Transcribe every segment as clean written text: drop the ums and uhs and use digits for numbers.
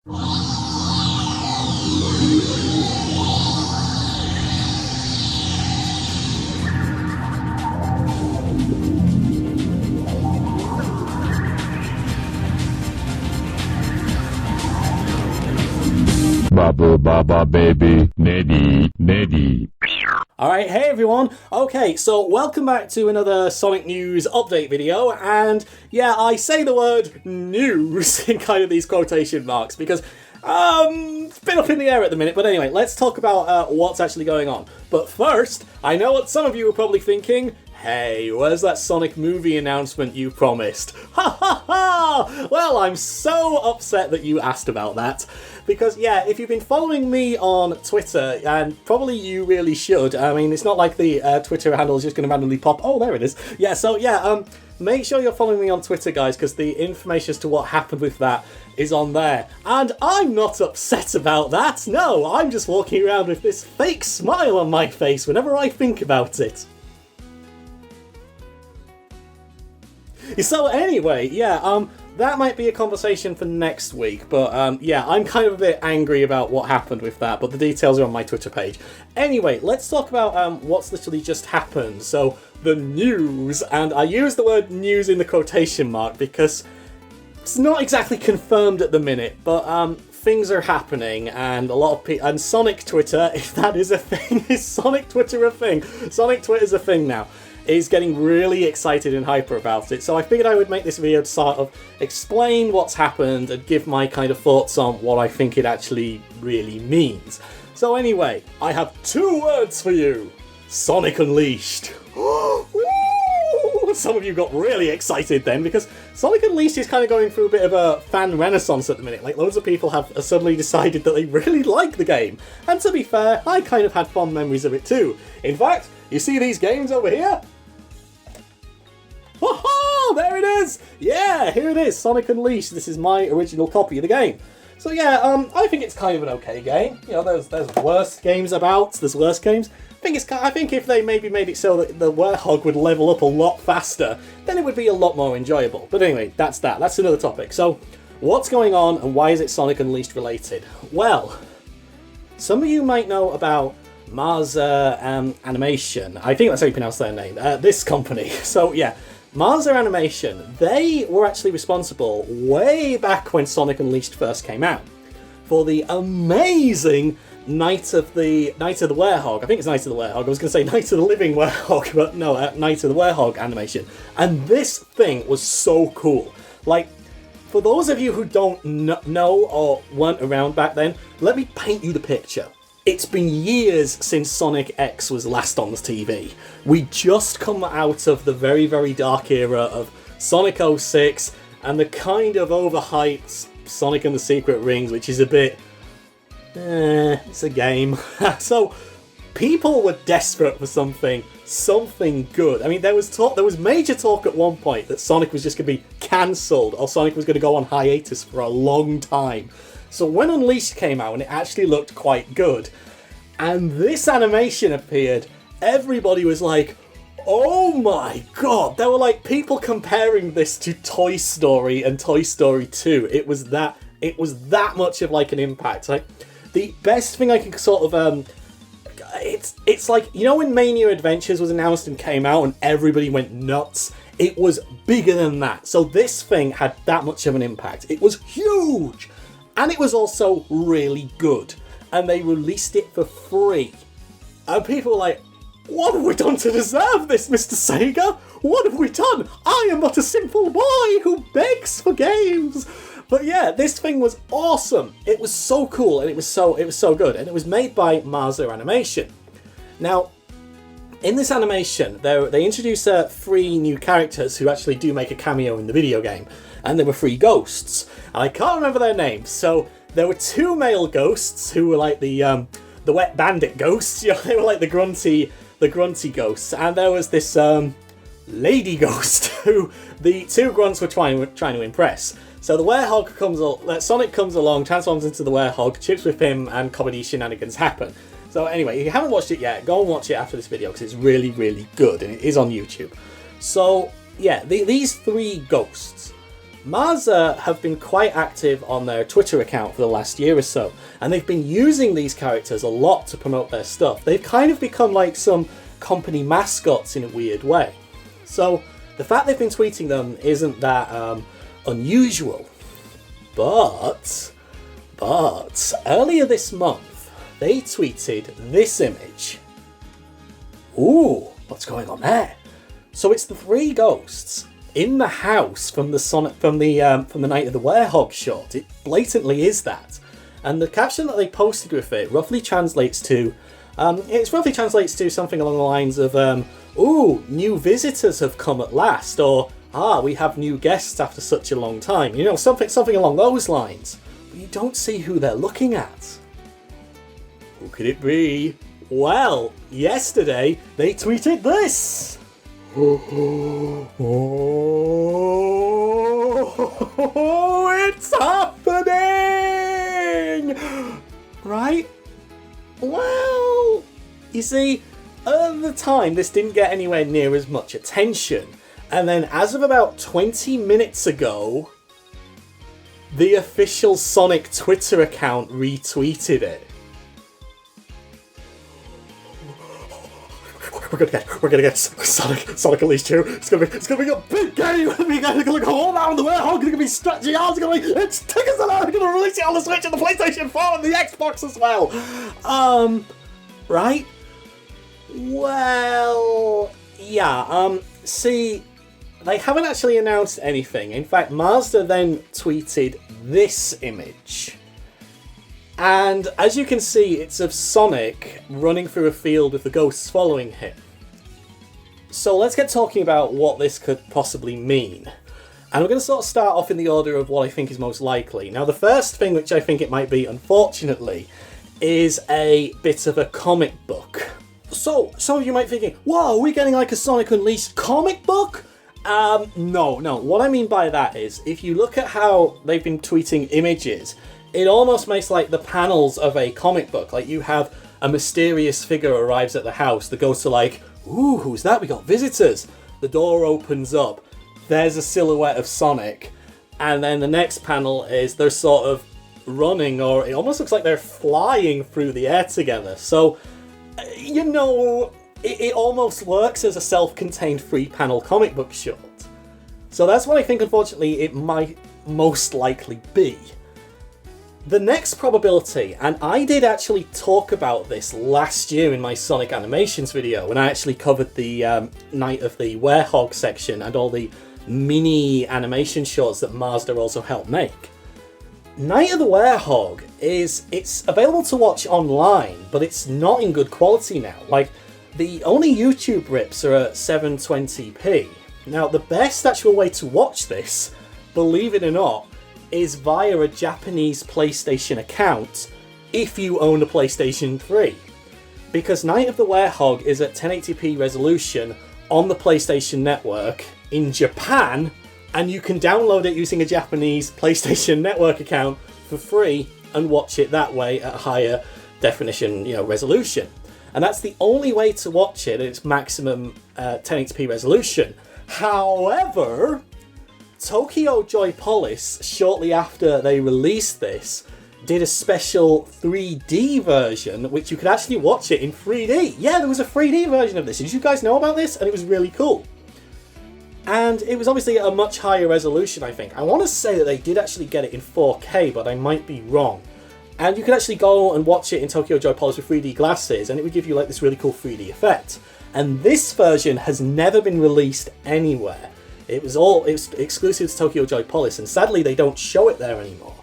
Baba Baba Baby Neddy. Alright, hey everyone. Okay, so welcome back to another Sonic News update video, and yeah, I say the word news in kind of these quotation marks because it's a bit up in the air at the minute, but anyway, let's talk about what's actually going on. But first, I know what some of you are probably thinking. Hey, where's that Sonic movie announcement you promised? Ha ha ha! Well, I'm so upset that you asked about that. Because, yeah, if you've been following me on Twitter, and probably you really should, I mean, it's not like the Twitter handle is just going to randomly pop. Oh, there it is. Yeah, so, yeah, make sure you're following me on Twitter, guys, because the information as to what happened with that is on there. And I'm not upset about that. No, I'm just walking around with this fake smile on my face whenever I think about it. So anyway, yeah, that might be a conversation for next week, but yeah, I'm kind of a bit angry about what happened with that, but the details are on my Twitter page. Anyway, let's talk about what's literally just happened. So, the news, and I use the word news in the quotation mark because it's not exactly confirmed at the minute, but things are happening, and a lot of people, and Sonic Twitter, if that is a thing, is Sonic Twitter a thing? Sonic Twitter's a thing now. Is getting really excited and hyper about it, so I figured I would make this video to sort of explain what's happened and give my kind of thoughts on what I think it actually really means. So anyway, I have two words for you. Sonic Unleashed. Some of you got really excited then, because Sonic Unleashed is kind of going through a bit of a fan renaissance at the minute. Like, loads of people have suddenly decided that they really like the game. And to be fair, I kind of had fond memories of it too. In fact, you see these games over here? Oh, there it is! Yeah, here it is, Sonic Unleashed. This is my original copy of the game. So yeah, I think it's kind of an okay game. You know, there's worse games about. There's worse games. I think if they maybe made it so that the Werehog would level up a lot faster, then it would be a lot more enjoyable. But anyway, that's that. That's another topic. So, what's going on and why is it Sonic Unleashed related? Well, some of you might know about Marza Animation. I think that's how you pronounce their name. This company. So yeah, Marza Animation. They were actually responsible way back when Sonic Unleashed first came out for the amazing Night of the Werehog. I think it's Night of the Werehog. I was going to say Night of the Living Werehog, but no, Night of the Werehog animation. And this thing was so cool. Like, for those of you who don't know or weren't around back then, let me paint you the picture. It's been years since Sonic X was last on the TV. We just come out of the very, very dark era of Sonic 06 and the kind of overhyped Sonic and the Secret Rings, which is a bit... it's a game. So, people were desperate for something good. I mean, there was major talk at one point that Sonic was just going to be cancelled, or Sonic was going to go on hiatus for a long time. So when Unleashed came out, and it actually looked quite good, and this animation appeared, everybody was like, oh my god! There were like people comparing this to Toy Story and Toy Story 2. It was that much of like an impact. Like, the best thing I can sort of it's like, you know when Mania Adventures was announced and came out and everybody went nuts? It was bigger than that. So this thing had that much of an impact. It was huge! And it was also really good. And they released it for free. And people were like, what have we done to deserve this, Mr. Sega? What have we done? I am but a simple boy who begs for games. But yeah, this thing was awesome. It was so cool and it was so good. And it was made by Marza Animation. Now, in this animation, they introduce 3 new characters who actually do make a cameo in the video game. And they were 3 ghosts. And I can't remember their names. So there were 2 male ghosts who were like the wet bandit ghosts. You know, they were like the grunty ghosts. And there was this lady ghost who the 2 grunts were trying to impress. So the Werehog Sonic comes along, transforms into the Werehog, chips with him, and comedy shenanigans happen. So anyway, if you haven't watched it yet, go and watch it after this video because it's really, really good and it is on YouTube. So yeah, these 3 ghosts Marza have been quite active on their Twitter account for the last year or so, and they've been using these characters a lot to promote their stuff. They've kind of become like some company mascots in a weird way. So the fact they've been tweeting them isn't that unusual. But earlier this month, they tweeted this image. Ooh, what's going on there? So it's the three ghosts in the house from the Night of the Werehog short. It blatantly is that, and the caption that they posted with it roughly translates to something along the lines of "Ooh, new visitors have come at last," or we have new guests after such a long time. You know, something along those lines. But you don't see who they're looking at. Who could it be? Well, yesterday they tweeted this. Oh, it's happening! Right? Well, you see, at the time, this didn't get anywhere near as much attention. And then, as of about 20 minutes ago, the official Sonic Twitter account retweeted it. We're gonna get Sonic Unleashed 2. It's gonna be a big game. We're gonna go all out on the Werehog. It's gonna be stretchy out. It's tickets and out. We're gonna release it on the Switch and the PlayStation 4 and the Xbox as well. Right? Well, yeah. See, they haven't actually announced anything. In fact, Mazda then tweeted this image. And as you can see, it's of Sonic running through a field with the ghosts following him. So let's get talking about what this could possibly mean. And we're going to sort of start off in the order of what I think is most likely. Now, the first thing which I think it might be, unfortunately, is a bit of a comic book. So some of you might be thinking, whoa, are we getting like a Sonic Unleashed comic book? No. What I mean by that is, if you look at how they've been tweeting images, it almost makes like the panels of a comic book. Like you have a mysterious figure arrives at the house. The ghosts are like, ooh, who's that? We got visitors. The door opens up. There's a silhouette of Sonic. And then the next panel is they're sort of running, or it almost looks like they're flying through the air together. So, you know, it almost works as a self-contained 3-panel comic book short. So that's what I think, unfortunately, it might most likely be. The next probability, and I did actually talk about this last year in my Sonic Animations video, when I actually covered the Night of the Werehog section and all the mini animation shorts that Mazda also helped make. Night of the Werehog it's available to watch online, but it's not in good quality now. Like, the only YouTube rips are at 720p. Now, the best actual way to watch this, believe it or not, is via a Japanese PlayStation account if you own a PlayStation 3. Because Night of the Werehog is at 1080p resolution on the PlayStation Network in Japan, and you can download it using a Japanese PlayStation Network account for free and watch it that way at a higher definition, resolution. And that's the only way to watch it at its maximum 1080p resolution. However, Tokyo Joy Police, shortly after they released this, did a special 3D version, which you could actually watch it in 3D. Yeah, there was a 3D version of this. Did you guys know about this? And it was really cool. And it was obviously at a much higher resolution, I think. I want to say that they did actually get it in 4K, but I might be wrong. And you could actually go and watch it in Tokyo Joy Police with 3D glasses, and it would give you like this really cool 3D effect. And this version has never been released anywhere. It was exclusive to Tokyo Joy Police, and sadly they don't show it there anymore.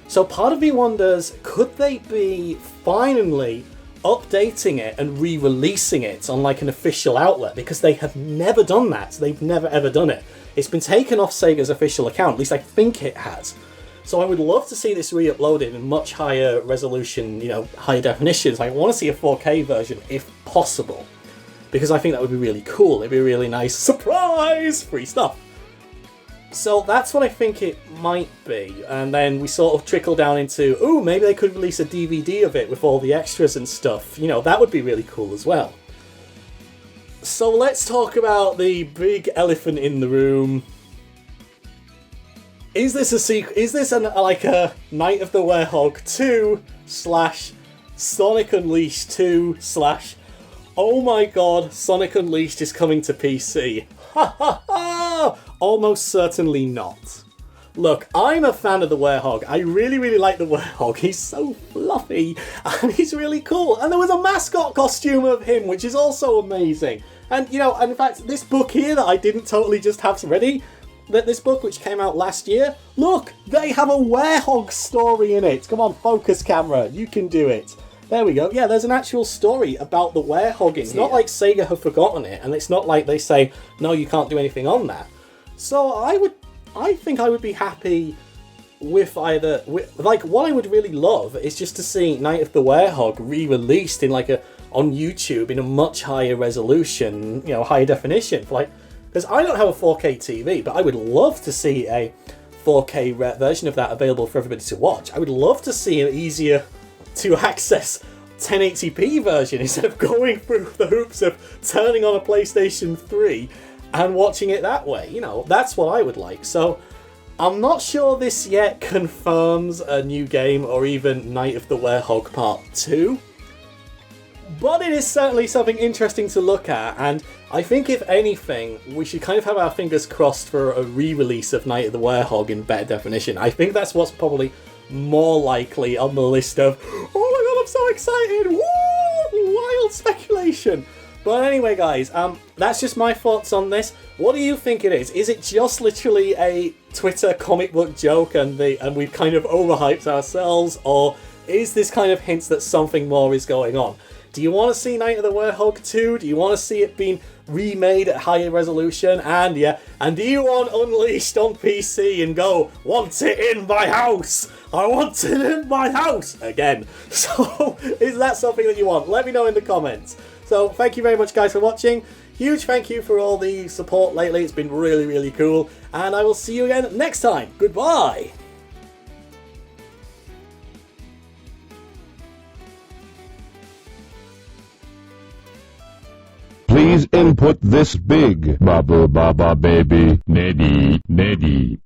So part of me wonders, could they be finally updating it and re-releasing it on like an official outlet? Because they have never done that. They've never ever done it. It's been taken off Sega's official account, at least I think it has. So I would love to see this re-uploaded in much higher resolution, higher definitions. I want to see a 4K version if possible, because I think that would be really cool. It'd be a really nice surprise, free stuff. So that's what I think it might be. And then we sort of trickle down into, ooh, maybe they could release a DVD of it with all the extras and stuff. That would be really cool as well. So let's talk about the big elephant in the room. Is this a sequel? Is this like a Night of the Werehog 2 / Sonic Unleashed 2 / oh my god, Sonic Unleashed is coming to PC? Ha ha ha! Almost certainly not. Look, I'm a fan of the Werehog. I really, really like the Werehog. He's so fluffy and he's really cool. And there was a mascot costume of him, which is also amazing. And, you know, and in fact, this book here that I didn't totally just have ready, this book which came out last year, look, they have a Werehog story in it. Come on, focus camera, you can do it. There we go. Yeah, there's an actual story about the Werehog. It's not like Sega have forgotten it, and it's not like they say, no, you can't do anything on that. So I think I would be happy with either, like, what I would really love is just to see Night of the Werehog re-released in on YouTube in a much higher resolution, you know, higher definition, like. Because I don't have a 4K TV, but I would love to see a 4K version of that available for everybody to watch. I would love to see an easier to access 1080p version instead of going through the hoops of turning on a PlayStation 3 and watching it that way. You know, that's what I would like. So I'm not sure this yet confirms a new game or even Night of the Werehog Part 2. But it is certainly something interesting to look at, and I think if anything, we should kind of have our fingers crossed for a re-release of Night of the Werehog in better definition. I think that's what's probably more likely on the list of, oh my god, I'm so excited, woo, wild speculation. But anyway, guys, that's just my thoughts on this. What do you think it is? Is it just literally a Twitter comic book joke and we've kind of overhyped ourselves, or is this kind of hints that something more is going on? Do you want to see Night of the Werehog 2? Do you want to see it being remade at higher resolution? And yeah, and do you want Unleashed on PC and go, want it in my house? I want it in my house again. So, is that something that you want? Let me know in the comments. So, thank you very much, guys, for watching. Huge thank you for all the support lately. It's been really, really cool. And I will see you again next time. Goodbye. Please input this big Baba Baba Baby Neddy Neddy.